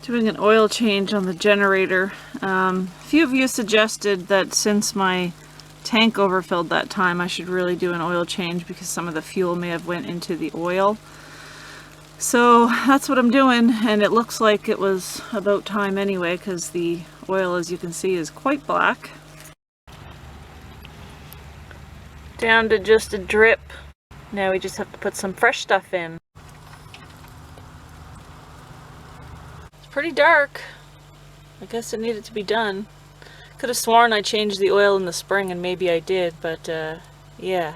Doing an oil change on the generator. A few of you suggested that since my tank overfilled that time, I should really do an oil change because some of the fuel may have went into the oil. So that's what I'm doing, and it looks like it was about time anyway because the oil, as you can see, is quite black. Down to just a drip. Now we just have to put some fresh stuff in. It's pretty dark. I guess it needed to be done. Could have sworn I changed the oil in the spring, and maybe I did, but yeah.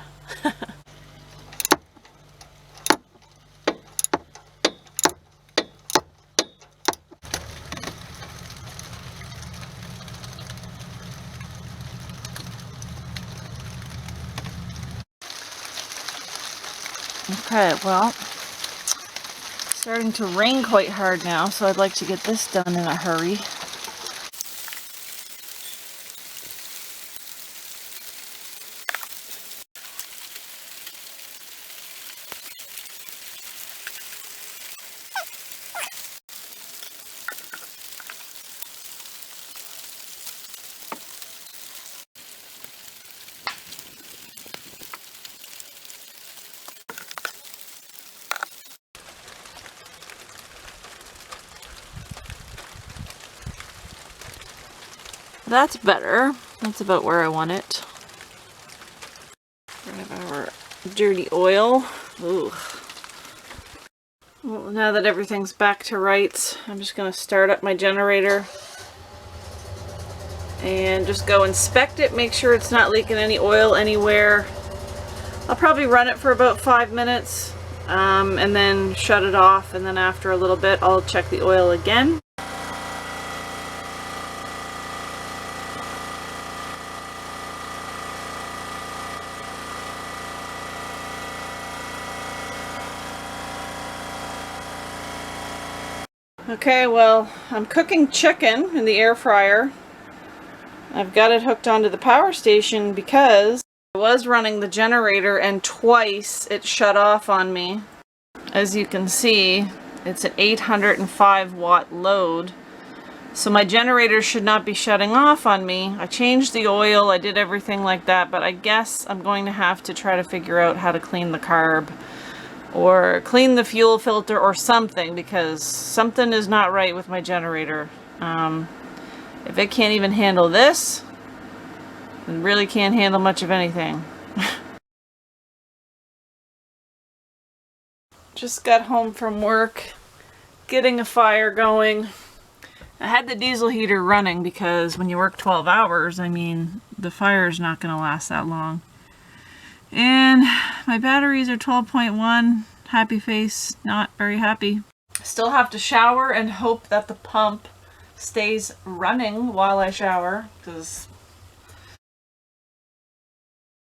Okay, well, it's starting to rain quite hard now, so I'd like to get this done in a hurry. That's better. That's about where I want it. Rid of our dirty oil. Ooh. Well, now that everything's back to rights, I'm just going to start up my generator and just go inspect it, make sure it's not leaking any oil anywhere. I'll probably run it for about 5 minutes and then shut it off, and then after a little bit I'll check the oil again. Okay, well, I'm cooking chicken in the air fryer. I've got it hooked onto the power station because I was running the generator and twice it shut off on me. As you can see, it's an 805 watt load. So my generator should not be shutting off on me. I changed the oil, I did everything like that, but I guess I'm going to have to try to figure out how to clean the carb or clean the fuel filter or something, because something is not right with my generator. If it can't even handle this, it really can't handle much of anything. Just got home from work, getting a fire going. I had the diesel heater running because when you work 12 hours, I mean, the fire is not going to last that long. And my batteries are 12.1. Happy face, not very happy. Still have to shower and hope that the pump stays running while I shower, because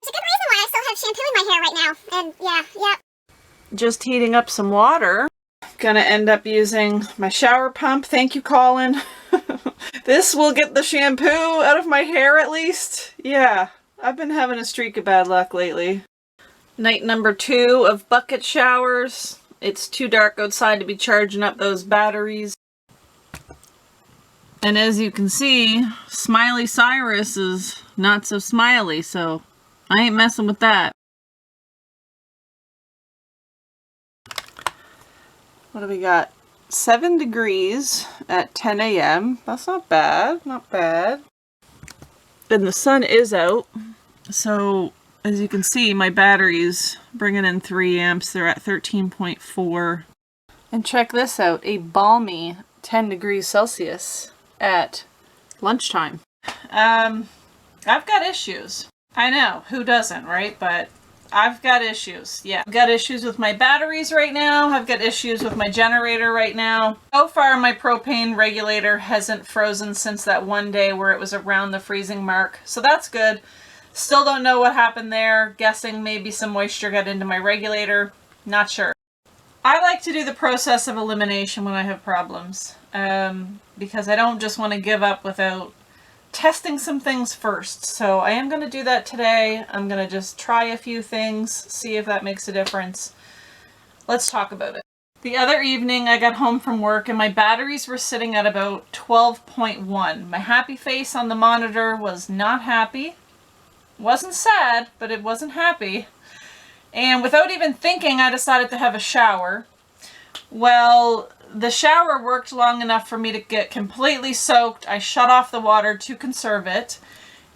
there's a good reason why I still have shampoo in my hair right now. And yeah. Just heating up some water. Gonna end up using my shower pump. Thank you, Colin. This will get the shampoo out of my hair at least. Yeah, I've been having a streak of bad luck lately. Night number 2 of bucket showers. It's too dark outside to be charging up those batteries. And as you can see, Smiley Cyrus is not so smiley, so I ain't messing with that. What do we got? 7 degrees at 10 a.m. That's not bad, not bad. And the sun is out, so as you can see, my battery's bringing in 3 amps. They're at 13.4. And check this out, a balmy 10 degrees Celsius at lunchtime. I've got issues. I know, who doesn't, right? But I've got issues. Yeah, I've got issues with my batteries right now. I've got issues with my generator right now. So far, my propane regulator hasn't frozen since that one day where it was around the freezing mark. So that's good. Still don't know what happened there. Guessing maybe some moisture got into my regulator. Not sure. I like to do the process of elimination when I have problems. Because I don't just want to give up without testing some things first. So I am going to do that today. I'm going to just try a few things, see if that makes a difference. Let's talk about it. The other evening I got home from work and my batteries were sitting at about 12.1. My happy face on the monitor was not happy. Wasn't sad, but it wasn't happy. And without even thinking, I decided to have a shower. Well, the shower worked long enough for me to get completely soaked. I shut off the water to conserve it.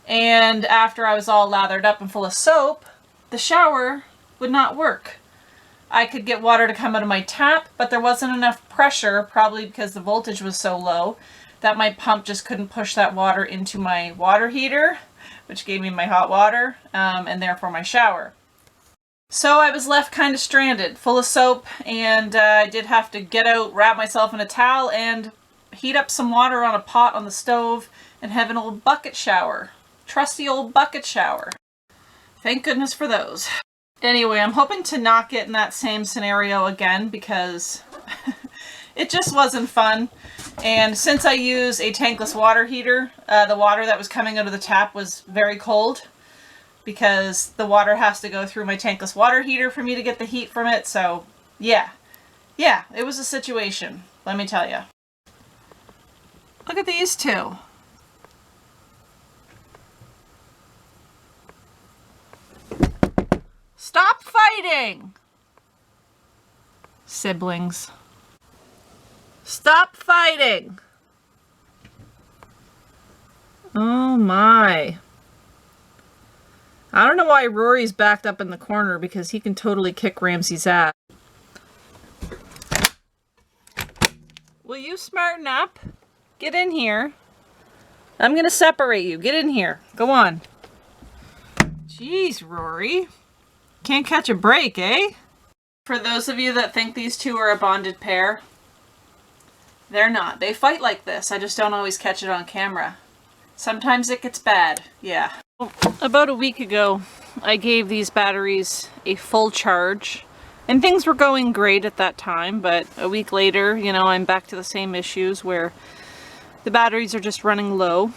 And after I was all lathered up and full of soap, the shower would not work. I could get water to come out of my tap, but there wasn't enough pressure, probably because the voltage was so low, that my pump just couldn't push that water into my water heater, which gave me my hot water, and therefore my shower. So I was left kind of stranded, full of soap, and I did have to get out, wrap myself in a towel, and heat up some water on a pot on the stove, and have an old bucket shower. Trusty old bucket shower. Thank goodness for those. Anyway, I'm hoping to not get in that same scenario again because it just wasn't fun. And since I use a tankless water heater, the water that was coming out of the tap was very cold because the water has to go through my tankless water heater for me to get the heat from it. So yeah, it was a situation, let me tell you. Look at these two. Stop fighting! Siblings. Stop fighting! Oh my. I don't know why Rory's backed up in the corner because he can totally kick Ramsey's ass. Will you smarten up? Get in here. I'm gonna separate you. Get in here. Go on. Jeez, Rory. Can't catch a break, eh? For those of you that think these two are a bonded pair, they're not. They fight like this. I just don't always catch it on camera. Sometimes it gets bad, yeah. About a week ago, I gave these batteries a full charge, and things were going great at that time, but a week later, you know, I'm back to the same issues where the batteries are just running low.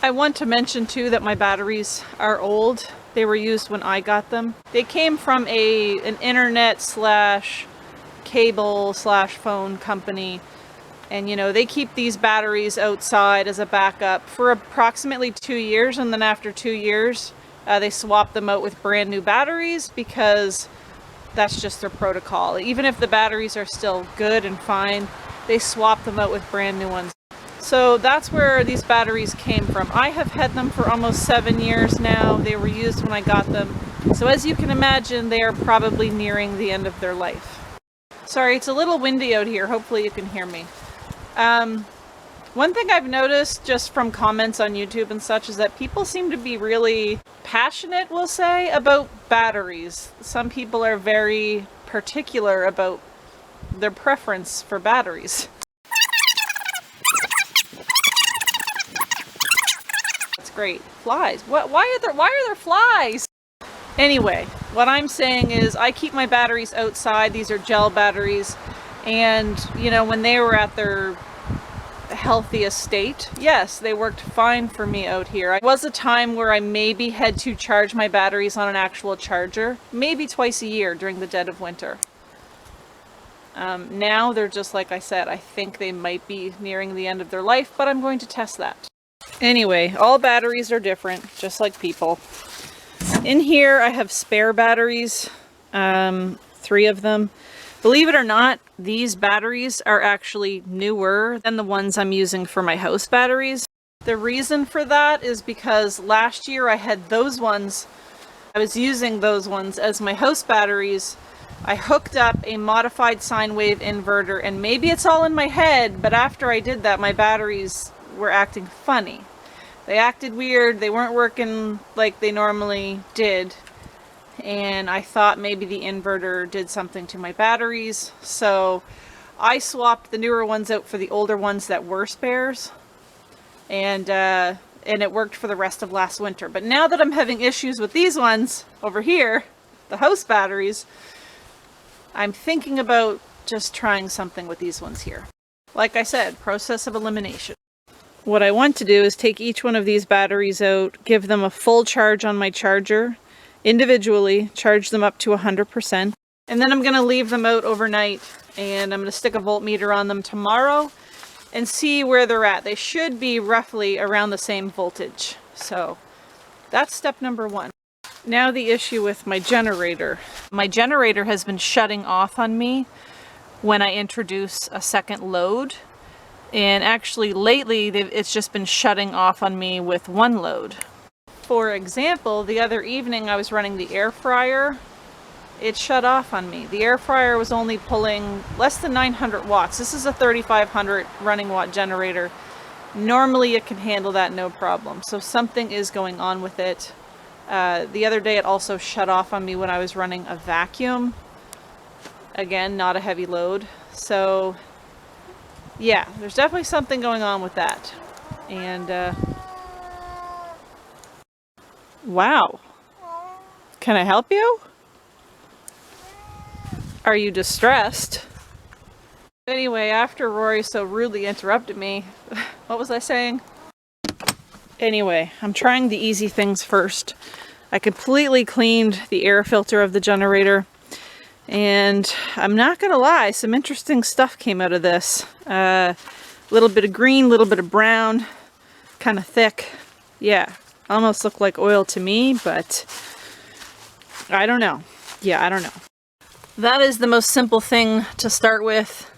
I want to mention too that my batteries are old. They were used when I got them. They came from an internet slash cable slash phone company. And you know, they keep these batteries outside as a backup for approximately 2 years. And then after 2 years, they swap them out with brand new batteries because that's just their protocol. Even if the batteries are still good and fine, they swap them out with brand new ones. So that's where these batteries came from. I have had them for almost 7 years now. They were used when I got them. So as you can imagine, they are probably nearing the end of their life. Sorry, it's a little windy out here. Hopefully you can hear me. One thing I've noticed just from comments on YouTube and such is that people seem to be really passionate, we'll say, about batteries. Some people are very particular about their preference for batteries. Great. Flies. What? Why are there flies? Anyway, what I'm saying is I keep my batteries outside. These are gel batteries. And, you know, when they were at their healthiest state, yes, they worked fine for me out here. There was a time where I maybe had to charge my batteries on an actual charger, maybe twice a year during the dead of winter. Now they're just like I said, I think they might be nearing the end of their life, but I'm going to test that. Anyway, all batteries are different, just like people. In here I have spare batteries, 3 of them. Believe it or not, these batteries are actually newer than the ones I'm using for my house batteries. The reason for that is because last year I had those ones, I was using those ones as my house batteries. I hooked up a modified sine wave inverter, and maybe it's all in my head, but after I did that, my batteries were acting funny. They acted weird, they weren't working like they normally did, and I thought maybe the inverter did something to my batteries, so I swapped the newer ones out for the older ones that were spares, and it worked for the rest of last winter. But now that I'm having issues with these ones over here, the house batteries, I'm thinking about just trying something with these ones here. Like I said, process of elimination. What I want to do is take each one of these batteries out, give them a full charge on my charger, individually, charge them up to 100%. And then I'm going to leave them out overnight, and I'm going to stick a voltmeter on them tomorrow and see where they're at. They should be roughly around the same voltage. So that's step number one. Now the issue with my generator. My generator has been shutting off on me when I introduce a second load. And actually lately it's just been shutting off on me with one load. For example, the other evening I was running the air fryer. It shut off on me. The air fryer was only pulling less than 900 watts. This is a 3500 running watt generator. Normally it can handle that no problem. So something is going on with it. The other day it also shut off on me when I was running a vacuum. Again, not a heavy load. So yeah, there's definitely something going on with that. And wow. Can I help you? Are you distressed? Anyway, after Rory so rudely interrupted me, what was I saying? Anyway, I'm trying the easy things first. I completely cleaned the air filter of the generator, and I'm not gonna lie, some interesting stuff came out of this. A little bit of green, a little bit of brown, kind of thick. Yeah, almost looked like oil to me, but I don't know. Yeah, I don't know. That is the most simple thing to start with,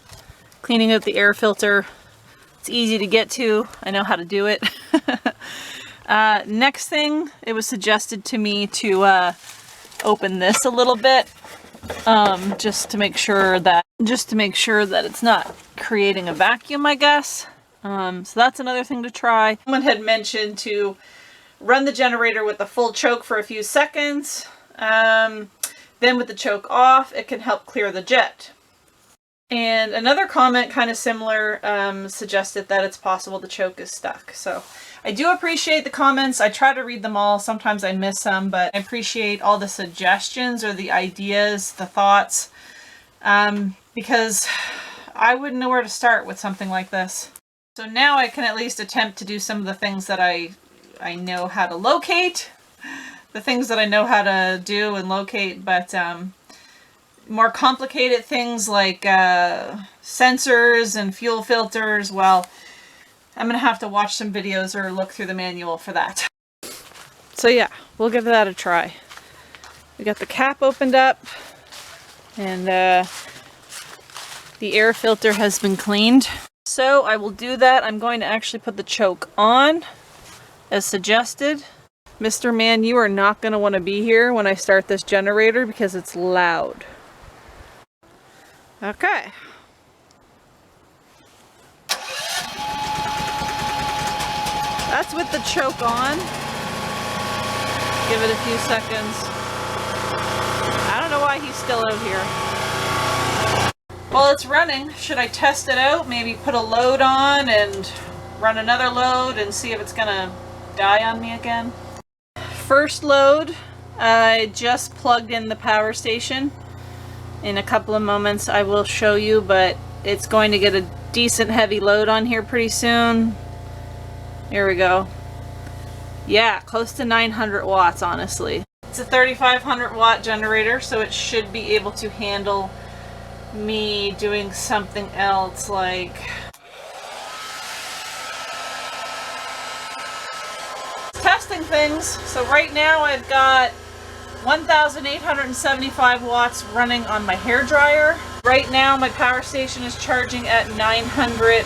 cleaning out the air filter. It's easy to get to. I know how to do it. Next thing, it was suggested to me to open this a little bit, just to make sure that it's not creating a vacuum, I guess. So that's another thing to try. Someone had mentioned to run the generator with the full choke for a few seconds. Then with the choke off, it can help clear the jet. And another comment kind of similar suggested that it's possible the choke is stuck. So I do appreciate the comments. I try to read them all. Sometimes I miss some, but I appreciate all the suggestions or the ideas, the thoughts, because I wouldn't know where to start with something like this. So now I can at least attempt to do some of the things that I know how to locate. The things that I know how to do and locate, but more complicated things like sensors and fuel filters, well, I'm going to have to watch some videos or look through the manual for that. So yeah, we'll give that a try. We got the cap opened up, and the air filter has been cleaned. So I will do that. I'm going to actually put the choke on, as suggested. Mr. Man, you are not going to want to be here when I start this generator because it's loud. Okay. That's with the choke on. Give it a few seconds. I don't know why he's still out here. While it's running, should I test it out? Maybe put a load on and run another load and see if it's going to die on me again? First load, I just plugged in the power station. In a couple of moments I will show you, but it's going to get a decent heavy load on here pretty soon. Here we go. Yeah, close to 900 watts, honestly. It's a 3500 watt generator, so it should be able to handle me doing something else like testing things. So right now I've got 1,875 watts running on my hair dryer. Right now my power station is charging at 900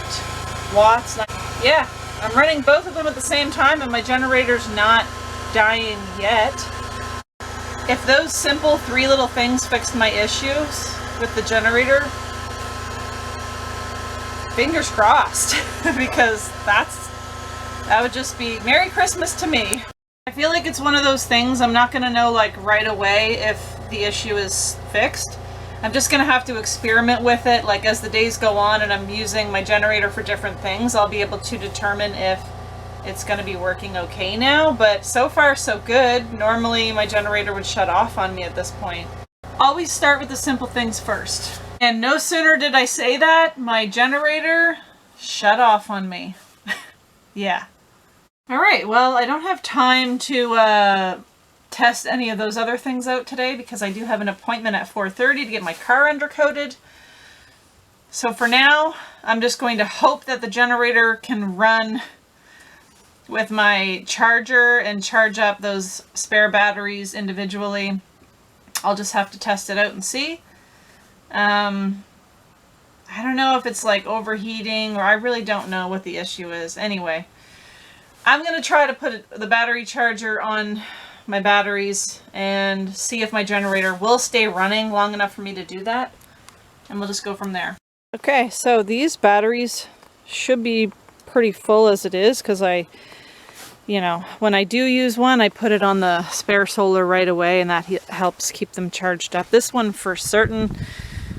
watts. Yeah, I'm running both of them at the same time and my generator's not dying yet. If those simple three little things fixed my issues with the generator, fingers crossed, because that would just be Merry Christmas to me. I feel like it's one of those things I'm not going to know like right away if the issue is fixed. I'm just going to have to experiment with it, like as the days go on and I'm using my generator for different things, I'll be able to determine if it's going to be working okay now. But so far so good. Normally my generator would shut off on me at this point. Always start with the simple things first. And no sooner did I say that, my generator shut off on me. Yeah. Alright, well, I don't have time to test any of those other things out today because I do have an appointment at 4:30 to get my car undercoated. So for now, I'm just going to hope that the generator can run with my charger and charge up those spare batteries individually. I'll just have to test it out and see. I don't know if it's like overheating, or I really don't know what the issue is. Anyway, I'm going to try to put the battery charger on my batteries and see if my generator will stay running long enough for me to do that. And we'll just go from there. Okay, so these batteries should be pretty full as it is because when I do use one, I put it on the spare solar right away, and that helps keep them charged up. This one for certain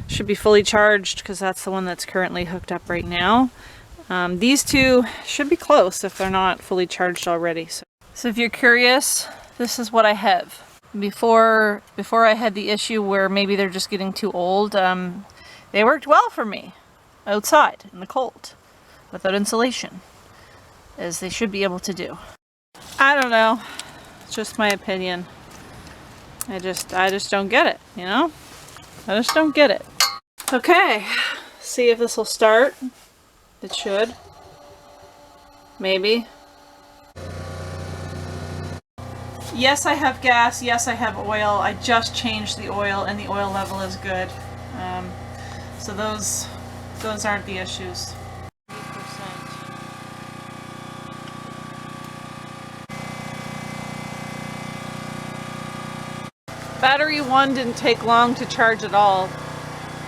should be fully charged because that's the one that's currently hooked up right now. These two should be close if they're not fully charged already. So if you're curious, this is what I have. Before I had the issue where maybe they're just getting too old, they worked well for me outside in the cold without insulation, as they should be able to do. I don't know. It's just my opinion. I just don't get it, you know? I just don't get it. Okay, see if this will start. It should. Maybe. Yes, I have gas. Yes, I have oil. I just changed the oil and the oil level is good. So those aren't the issues. 8%. Battery 1 didn't take long to charge at all,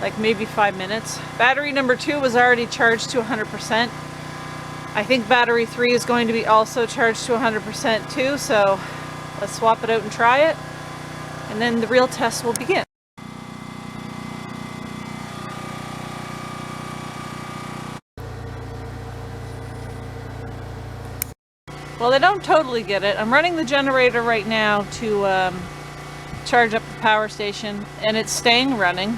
like maybe 5 minutes. Battery number 2 was already charged to 100%. I think battery 3 is going to be also charged to 100% too, so let's swap it out and try it, and then the real test will begin. Well, I don't totally get it. I'm running the generator right now to charge up the power station, and it's staying running.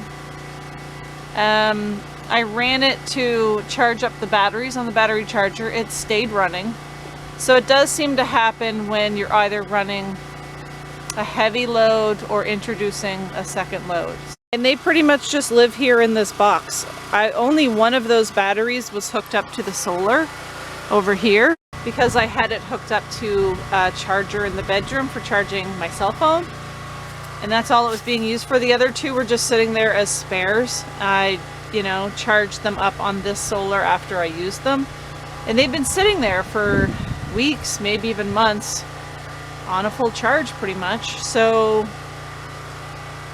I ran it to charge up the batteries on the battery charger. It stayed running. So it does seem to happen when you're either running a heavy load or introducing a second load. And they pretty much just live here in this box. Only one of those batteries was hooked up to the solar over here because I had it hooked up to a charger in the bedroom for charging my cell phone. And that's all it was being used for. The other two were just sitting there as spares. I, charged them up on this solar after I used them. And they've been sitting there for weeks, maybe even months, on a full charge pretty much. So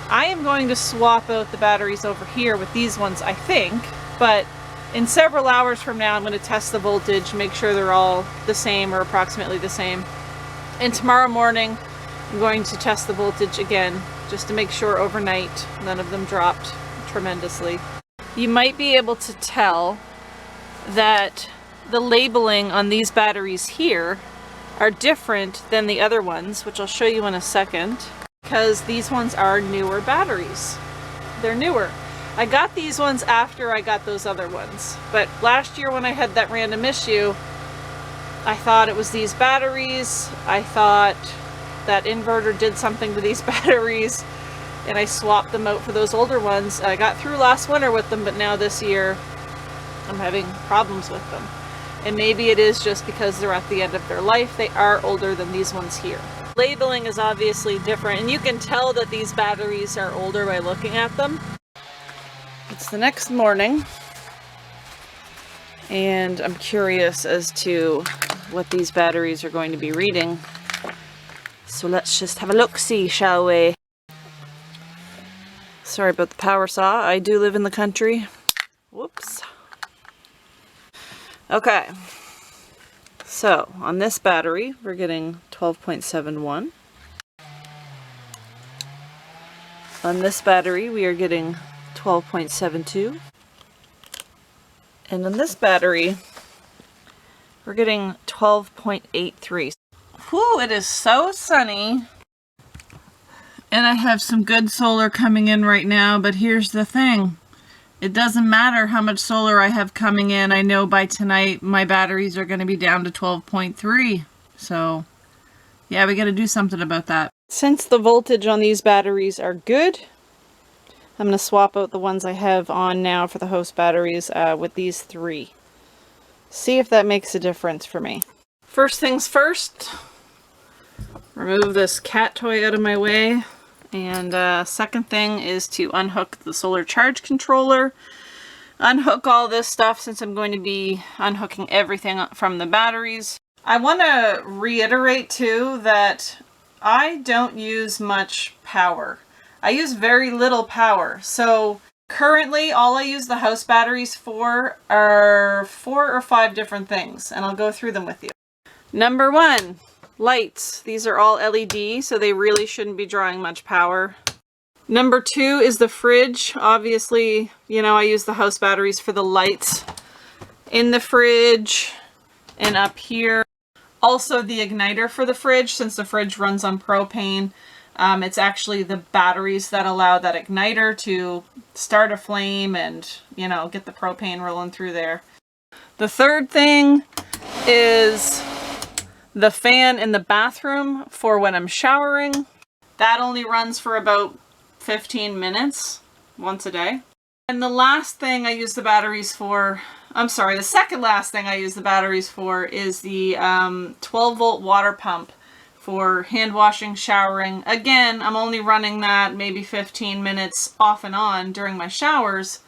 I am going to swap out the batteries over here with these ones, I think. But in several hours from now, I'm going to test the voltage, make sure they're all the same or approximately the same. And tomorrow morning, I'm going to test the voltage again, just to make sure overnight none of them dropped tremendously. You might be able to tell that the labeling on these batteries here are different than the other ones, which I'll show you in a second, because these ones are newer batteries. They're newer. I got these ones after I got those other ones, but last year when I had that random issue, I thought it was these batteries. I thought that inverter did something to these batteries, and I swapped them out for those older ones. I got through last winter with them, but now this year I'm having problems with them. And maybe it is just because they're at the end of their life. They are older than these ones here. Labeling is obviously different, and you can tell that these batteries are older by looking at them. It's the next morning, and I'm curious as to what these batteries are going to be reading. So let's just have a look-see, shall we? Sorry about the power saw. I do live in the country. Whoops. Okay. So on this battery, we're getting 12.71. On this battery, we are getting 12.72. And on this battery, we're getting 12.83. Whew, it is so sunny. And I have some good solar coming in right now, but here's the thing. It doesn't matter how much solar I have coming in. I know by tonight my batteries are going to be down to 12.3. So, yeah, we got to do something about that. Since the voltage on these batteries are good, I'm going to swap out the ones I have on now for the host batteries with these 3. See if that makes a difference for me. First things first, remove this cat toy out of my way. And second thing is to unhook the solar charge controller. Unhook all this stuff since I'm going to be unhooking everything from the batteries. I want to reiterate too that I don't use much power. I use very little power. So currently all I use the house batteries for are 4 or 5 different things, and I'll go through them with you. Number 1, lights. These are all LED, so they really shouldn't be drawing much power. Number 2 is the fridge. Obviously, you know, I use the house batteries for the lights in the fridge and up here. Also the igniter for the fridge, since the fridge runs on propane. It's actually the batteries that allow that igniter to start a flame and, you know, get the propane rolling through there. The third thing is the fan in the bathroom for when I'm showering. That only runs for about 15 minutes once a day. And the last thing I use the batteries for, the second last thing I use the batteries for is the 12 volt water pump for hand washing, showering. Again, I'm only running that maybe 15 minutes off and on during my showers.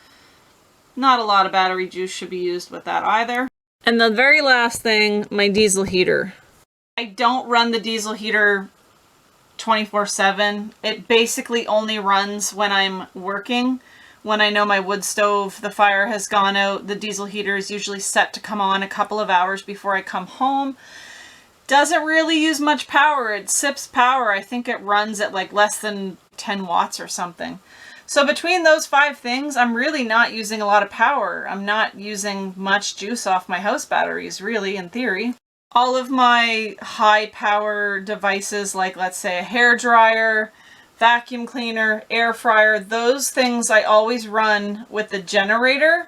Not a lot of battery juice should be used with that either. And the very last thing, my diesel heater. I don't run the diesel heater 24/7. It basically only runs when I'm working. When I know my wood stove, the fire has gone out, the diesel heater is usually set to come on a couple of hours before I come home. Doesn't really use much power. It sips power. I think it runs at like less than 10 watts or something. So between those 5 things, I'm really not using a lot of power. I'm not using much juice off my house batteries, really, in theory. All of my high power devices, like let's say a hair dryer, vacuum cleaner, air fryer, those things I always run with the generator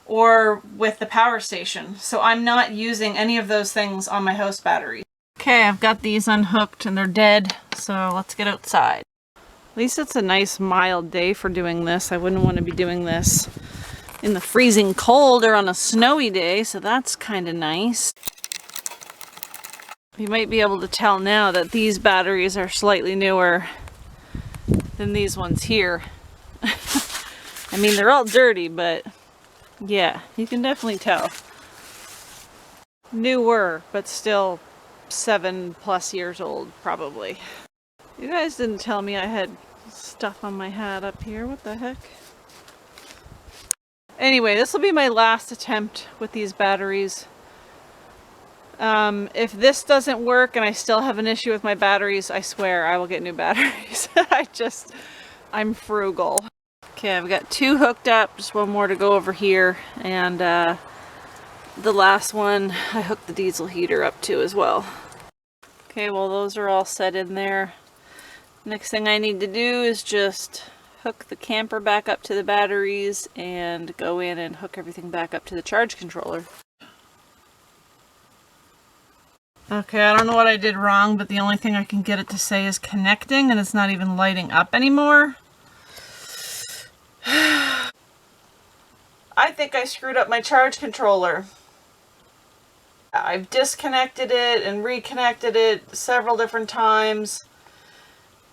or with the power station. So I'm not using any of those things on my house batteries. Okay, I've got these unhooked and they're dead, so let's get outside. At least it's a nice mild day for doing this. I wouldn't want to be doing this in the freezing cold or on a snowy day, so that's kind of nice. You might be able to tell now that these batteries are slightly newer than these ones here. I mean, they're all dirty, but yeah, you can definitely tell. Newer, but still 7+ years old, probably. You guys didn't tell me I had stuff on my hat up here. What the heck? Anyway, this will be my last attempt with these batteries. If this doesn't work and I still have an issue with my batteries, I swear I will get new batteries. I'm frugal. Okay, I've got 2 hooked up, just one more to go over here, and the last one I hooked the diesel heater up to as well. Okay, well those are all set in there. Next thing I need to do is just hook the camper back up to the batteries and go in and hook everything back up to the charge controller. Okay, I don't know what I did wrong, but the only thing I can get it to say is connecting, and it's not even lighting up anymore. I think I screwed up my charge controller. I've disconnected it and reconnected it several different times.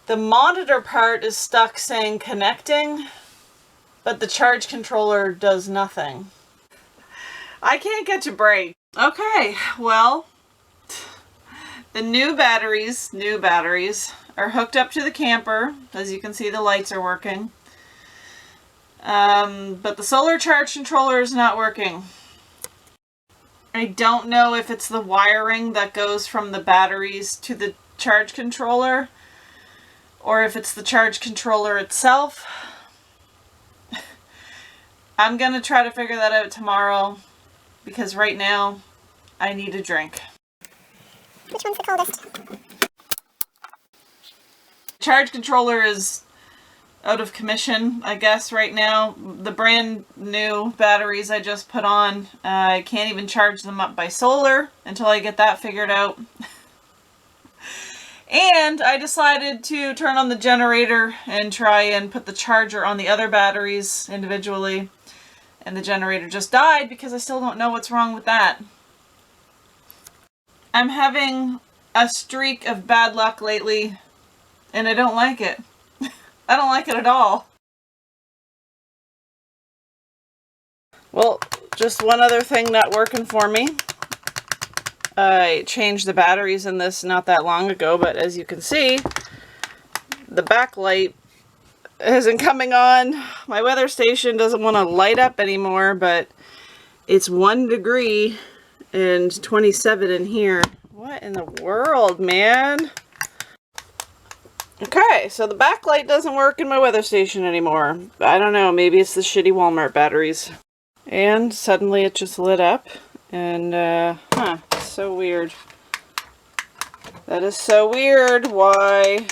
The monitor part is stuck saying connecting, but the charge controller does nothing. I can't catch a break. Okay, well, the new batteries are hooked up to the camper. As you can see, the lights are working. But the solar charge controller is not working. I don't know if it's the wiring that goes from the batteries to the charge controller, or if it's the charge controller itself. I'm gonna try to figure that out tomorrow, because right now I need a drink. Which one's the coldest? Charge controller is out of commission, I guess, right now. The brand new batteries I just put on, I can't even charge them up by solar until I get that figured out. And I decided to turn on the generator and try and put the charger on the other batteries individually. And the generator just died because I still don't know what's wrong with that. I'm having a streak of bad luck lately, and I don't like it. I don't like it at all. Well, just one other thing not working for me. I changed the batteries in this not that long ago, but as you can see, the backlight isn't coming on. My weather station doesn't want to light up anymore, but it's 1 degree and 27 in here. What in the world, man? Okay, so the backlight doesn't work in my weather station anymore. I don't know, maybe it's the shitty Walmart batteries. And suddenly it just lit up, and so weird. That is so weird. Why?